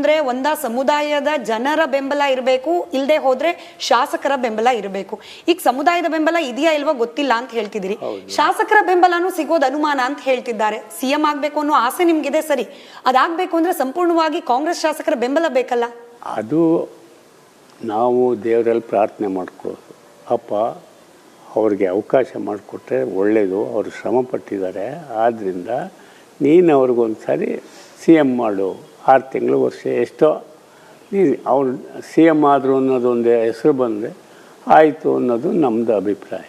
ಅಂದ್ರೆ ಒಂದ ಸಮುದಾಯದ ಜನರ ಬೆಂಬಲ ಇರಬೇಕು, ಇಲ್ಲದೆ ಹೋದ್ರೆ ಶಾಸಕರ ಬೆಂಬಲ ಇರಬೇಕು. ಈಗ ಸಮುದಾಯದ ಬೆಂಬಲ ಇದೆಯಾ ಇಲ್ವಾ ಗೊತ್ತಿಲ್ಲ ಅಂತ ಹೇಳ್ತಿದ್ದೀರಿ, ಶಾಸಕರ ಬೆಂಬಲನೂ ಸಿಗೋದು ಅನುಮಾನ ಅಂತ ಹೇಳ್ತಿದ್ದಾರೆ. ಸಿಎಂ ಆಗ್ಬೇಕು ಅನ್ನೋ ಆಸೆ ನಿಮ್ಗಿದೆ, ಸರಿ, ಅದಾಗಬೇಕು ಅಂದ್ರೆ ಸಂಪೂರ್ಣವಾಗಿ ಕಾಂಗ್ರೆಸ್ ಶಾಸಕರ ಬೆಂಬಲ ಬೇಕಲ್ಲ? ಅದು ನಾವು ದೇವರಲ್ಲಿ ಪ್ರಾರ್ಥನೆ ಮಾಡ್ಕೊಳ್ಳೋದು, ಅಪ್ಪ ಅವ್ರಿಗೆ ಅವಕಾಶ ಮಾಡಿಕೊಟ್ರೆ ಒಳ್ಳೆಯದು, ಅವರು ಶ್ರಮ ಪಟ್ಟಿದ್ದಾರೆ, ಆದ್ದರಿಂದ ನೀನು ಅವ್ರಿಗೊಂದು ಸಾರಿ ಸಿ ಎಮ್ ಮಾಡು, 6 ತಿಂಗಳು ವರ್ಷ ಎಷ್ಟೋ ನೀನು ಅವ್ರು ಸಿ ಎಮ್ ಆದರು ಅನ್ನೋದೊಂದು ಹೆಸರು ಬಂದರೆ ಆಯಿತು ಅನ್ನೋದು ನಮ್ಮದು ಅಭಿಪ್ರಾಯ.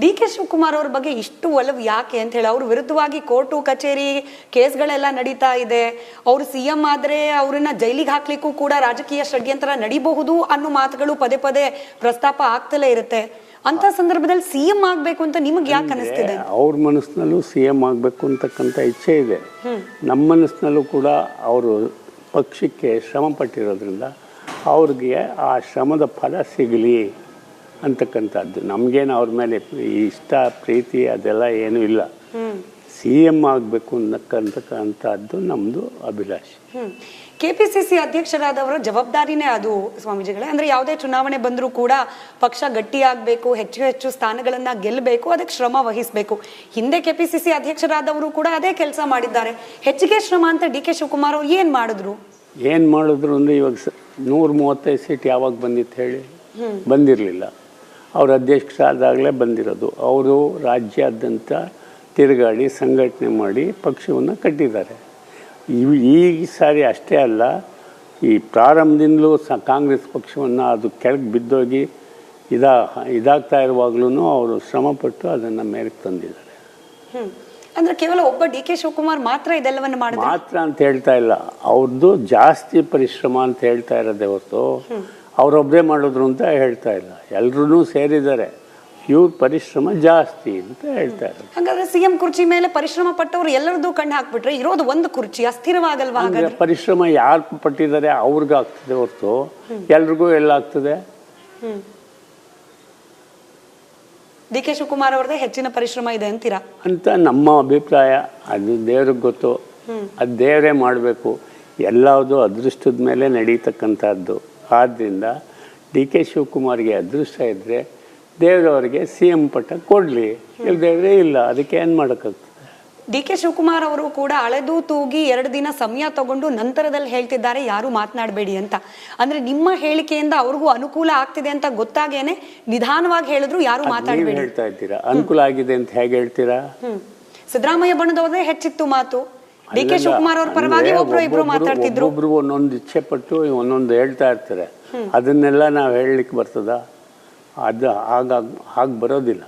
ಡಿ ಕೆ ಶಿವಕುಮಾರ್ ಅವ್ರ ಬಗ್ಗೆ ಇಷ್ಟು ಒಲವು ಯಾಕೆ ಅಂತ ಹೇಳಿ, ಅವ್ರ ವಿರುದ್ಧವಾಗಿ ಕೋರ್ಟು ಕಚೇರಿ ಕೇಸ್ಗಳೆಲ್ಲ ನಡೀತಾ ಇದೆ, ಅವರು ಸಿಎಂ ಆದ್ರೆ ಅವ್ರನ್ನ ಜೈಲಿಗೆ ಹಾಕ್ಲಿಕ್ಕೂ ಕೂಡ ರಾಜಕೀಯ ಷಡ್ಯಂತ್ರ ನಡೀಬಹುದು ಅನ್ನೋ ಮಾತುಗಳು ಪದೇ ಪದೇ ಪ್ರಸ್ತಾಪ ಆಗ್ತಲೇ ಇರುತ್ತೆ. ಅಂತ ಸಂದರ್ಭದಲ್ಲಿ ಸಿಎಂ ಆಗ್ಬೇಕು ಅಂತ ನಿಮಗೆ ಯಾಕೆ ಅನಿಸ್ತಿದೆ? ಅವ್ರ ಮನಸ್ಸಿನಲ್ಲೂ ಸಿ ಎಂ ಆಗಬೇಕು ಅಂತಕ್ಕಂಥ ಇಚ್ಛೆ ಇದೆ, ನಮ್ಮ ಮನಸ್ಸಿನಲ್ಲೂ ಕೂಡ ಅವರು ಪಕ್ಷಕ್ಕೆ ಶ್ರಮ ಪಟ್ಟಿರೋದ್ರಿಂದ ಅವ್ರಿಗೆ ಆ ಶ್ರಮದ ಫಲ ಸಿಗಲಿ ಅಂತಕ್ಕಂಥದ್ದು. ನಮಗೇನು ಅವ್ರ ಮೇಲೆ ಇಷ್ಟ ಪ್ರೀತಿ ಅದೆಲ್ಲ ಏನೂ ಇಲ್ಲ, ಸಿ ಎಂ ಆಗಬೇಕು ಅನ್ನಕ್ಕಂಥದ್ದು ನಮ್ಮದು ಅಭಿಲಾಷೆ. ಕೆಪಿಸಿಸಿ ಅಧ್ಯಕ್ಷರಾದವರ ಜವಾಬ್ದಾರಿನೇ ಅದು ಸ್ವಾಮೀಜಿಗಳೇ. ಅಂದ್ರೆ ಯಾವುದೇ ಚುನಾವಣೆ ಬಂದರೂ ಕೂಡ ಪಕ್ಷ ಗಟ್ಟಿಯಾಗಬೇಕು, ಹೆಚ್ಚು ಹೆಚ್ಚು ಸ್ಥಾನಗಳನ್ನ ಗೆಲ್ಲಬೇಕು, ಅದಕ್ಕೆ ಶ್ರಮ ವಹಿಸಬೇಕು. ಹಿಂದೆ ಕೆಪಿಸಿಸಿ ಅಧ್ಯಕ್ಷರಾದವರು ಕೂಡ ಅದೇ ಕೆಲಸ ಮಾಡಿದ್ದಾರೆ. ಹೆಚ್ಚಿಗೆ ಶ್ರಮ ಅಂತ ಡಿ ಕೆ ಶಿವಕುಮಾರ್ ಅವರು ಏನು ಮಾಡಿದ್ರು ಅಂದ್ರೆ ಇವಾಗ 135 ಸೀಟ್ ಯಾವಾಗ ಬಂದಿತ್ತು ಹೇಳಿ? ಬಂದಿರಲಿಲ್ಲ. ಅವ್ರ ಅಧ್ಯಕ್ಷರಾದಾಗಲೇ ಬಂದಿರೋದು. ಅವರು ರಾಜ್ಯಾದ್ಯಂತ ತಿರುಗಾಡಿ ಸಂಘಟನೆ ಮಾಡಿ ಪಕ್ಷವನ್ನು ಕಟ್ಟಿದ್ದಾರೆ. ಈ ಸಾರಿ ಅಷ್ಟೇ ಅಲ್ಲ, ಈ ಪ್ರಾರಂಭದಿಂದಲೂ ಕಾಂಗ್ರೆಸ್ ಪಕ್ಷವನ್ನು ಅದು ಕೆಳಗೆ ಬಿದ್ದೋಗಿ ಇದಾಗ್ತಾ ಇರುವಾಗಲೂ ಅವರು ಶ್ರಮಪಟ್ಟು ಅದನ್ನು ಮೇರೆಗೆ ತಂದಿದ್ದಾರೆ. ಅಂದ್ರೆ ಕೇವಲ ಒಬ್ಬ ಡಿ ಕೆ ಶಿವಕುಮಾರ್ ಮಾತ್ರ ಇದೆಲ್ಲವನ್ನು ಮಾತ್ರ ಅಂತ ಹೇಳ್ತಾ ಇಲ್ಲ, ಅವ್ರದ್ದು ಜಾಸ್ತಿ ಪರಿಶ್ರಮ ಅಂತ ಹೇಳ್ತಾ ಇರೋದೇ ಹೊರತು ಅವರೊಬ್ಬರೇ ಮಾಡಿದ್ರು ಅಂತ ಹೇಳ್ತಾ ಇಲ್ಲ, ಎಲ್ಲರೂ ಸೇರಿದ್ದಾರೆ, ಇವ್ರ ಪರಿಶ್ರಮ ಜಾಸ್ತಿ ಅಂತ ಹೇಳ್ತಾ ಇದ್ದಾರೆ. ಹಾಗಾದ್ರೆ ಸಿಎಂ ಕುರ್ಚಿ ಮೇಲೆ ಪರಿಶ್ರಮ ಪಟ್ಟವ್ರು ಎಲ್ಲರದ್ದು ಕಣ್ಣು ಹಾಕ್ಬಿಟ್ರೆ ಇರೋದು ಒಂದು ಕುರ್ಚಿ ಅಸ್ಥಿರವಾಗಲ್ವಾ? ಪರಿಶ್ರಮ ಯಾರು ಪಟ್ಟಿದ್ದಾರೆ ಅವ್ರಿಗೆ ಆಗ್ತದೆ ಹೊರತು ಎಲ್ರಿಗೂ ಎಲ್ಲ ಆಗ್ತದೆ? ಡಿ ಕೆ ಶಿವಕುಮಾರ್ ಅವ್ರದ್ದೇ ಹೆಚ್ಚಿನ ಪರಿಶ್ರಮ ಇದೆ ಅಂತೀರಾ ಅಂತ ನಮ್ಮ ಅಭಿಪ್ರಾಯ. ಅದು ದೇವ್ರಿಗೆ ಗೊತ್ತು, ಅದು ದೇವರೇ ಮಾಡಬೇಕು, ಎಲ್ಲವುದು ಅದೃಷ್ಟದ ಮೇಲೆ ನಡೀತಕ್ಕಂಥದ್ದು. ಆದ್ದರಿಂದ ಡಿ ಕೆ ಶಿವಕುಮಾರ್ಗೆ ಅದೃಷ್ಟ ಇದ್ದರೆ ದೇವರವರಿಗೆ ಸಿ ಎಂ ಪಟ್ಟ ಕೊಡಲಿ, ದೇವರೇ ಇಲ್ಲ, ಅದಕ್ಕೆ ಏನು ಮಾಡೋಕ್ಕಾಗ್ತದೆ? ಡಿ ಕೆ ಶಿವಕುಮಾರ್ ಅವರು ಕೂಡ ಅಳೆದು ತೂಗಿ 2 ದಿನ ಸಮಯ ತಗೊಂಡು ನಂತರದಲ್ಲಿ ಹೇಳ್ತಿದ್ದಾರೆ ಯಾರು ಮಾತನಾಡಬೇಡಿ ಅಂತ. ಅಂದ್ರೆ ನಿಮ್ಮ ಹೇಳಿಕೆಯಿಂದ ಅವ್ರಿಗೂ ಅನುಕೂಲ ಆಗ್ತಿದೆ ಅಂತ ಗೊತ್ತಾಗೇನೆ ನಿಧಾನವಾಗಿ ಹೇಳಿದ್ರು ಯಾರು ಮಾತಾಡಬೇಡಿ ಹೇಳ್ತಾ ಇದ್ದೀರಾ. ಅನುಕೂಲ ಆಗಿದೆ ಅಂತ ಹೇಗೆ ಹೇಳ್ತೀರಾ? ಸಿದ್ದರಾಮಯ್ಯ ಬಣದವ್ರದೇ ಹೆಚ್ಚಿತ್ತು ಮಾತು, ಡಿ ಕೆ ಶಿವಕುಮಾರ್ ಅವ್ರ ಪರವಾಗಿ ಒಬ್ರು ಇಬ್ರು ಮಾತಾಡ್ತಿದ್ರು. ಒಬ್ರು ಒಂದೊಂದು ಇಚ್ಛೆ ಪಟ್ಟು ಒಂದೊಂದು ಹೇಳ್ತಾ ಇರ್ತಾರೆ, ಅದನ್ನೆಲ್ಲ ನಾವು ಹೇಳಲಿಕ್ಕೆ ಬರ್ತದ? ಅದು ಹಾಗೆ ಬರೋದಿಲ್ಲ.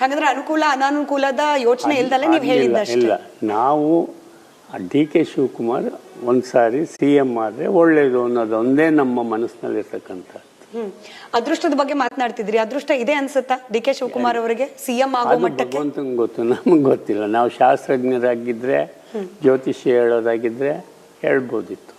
ಹಾಗಾದ್ರೆ ಅನುಕೂಲ ಅನಾನುಕೂಲದ ಯೋಚನೆ ಇಲ್ದಲ್ಲೇ ನೀವು ಹೇಳಿದ್ದಷ್ಟೇ. ಇಲ್ಲ, ನಾವು ಡಿ ಕೆ ಶಿವಕುಮಾರ್ ಒಂದ್ಸಾರಿ ಸಿ ಎಂ ಆದ್ರೆ ಒಳ್ಳೇದು ಅನ್ನೋದೊಂದೇ ನಮ್ಮ ಮನಸ್ಸಿನಲ್ಲಿ ಇರ್ತಕ್ಕಂಥ. ಅದೃಷ್ಟದ ಬಗ್ಗೆ ಮಾತನಾಡ್ತಿದ್ರಿ, ಅದೃಷ್ಟ ಇದೆ ಅನ್ಸುತ್ತಾ ಡಿ ಕೆ ಶಿವಕುಮಾರ್ ಅವರಿಗೆ ಸಿಎಂ ಆಗೋ ಮಟ್ಟಕ್ಕೆ? ಗೊತ್ತು, ನಮಗೆ ಗೊತ್ತಿಲ್ಲ. ನಾವು ಶಾಸ್ತ್ರಜ್ಞರಾಗಿದ್ರೆ ಜ್ಯೋತಿಷ್ಯ ಹೇಳೋದಾಗಿದ್ರೆ ಹೇಳ್ಬೋದಿತ್ತು.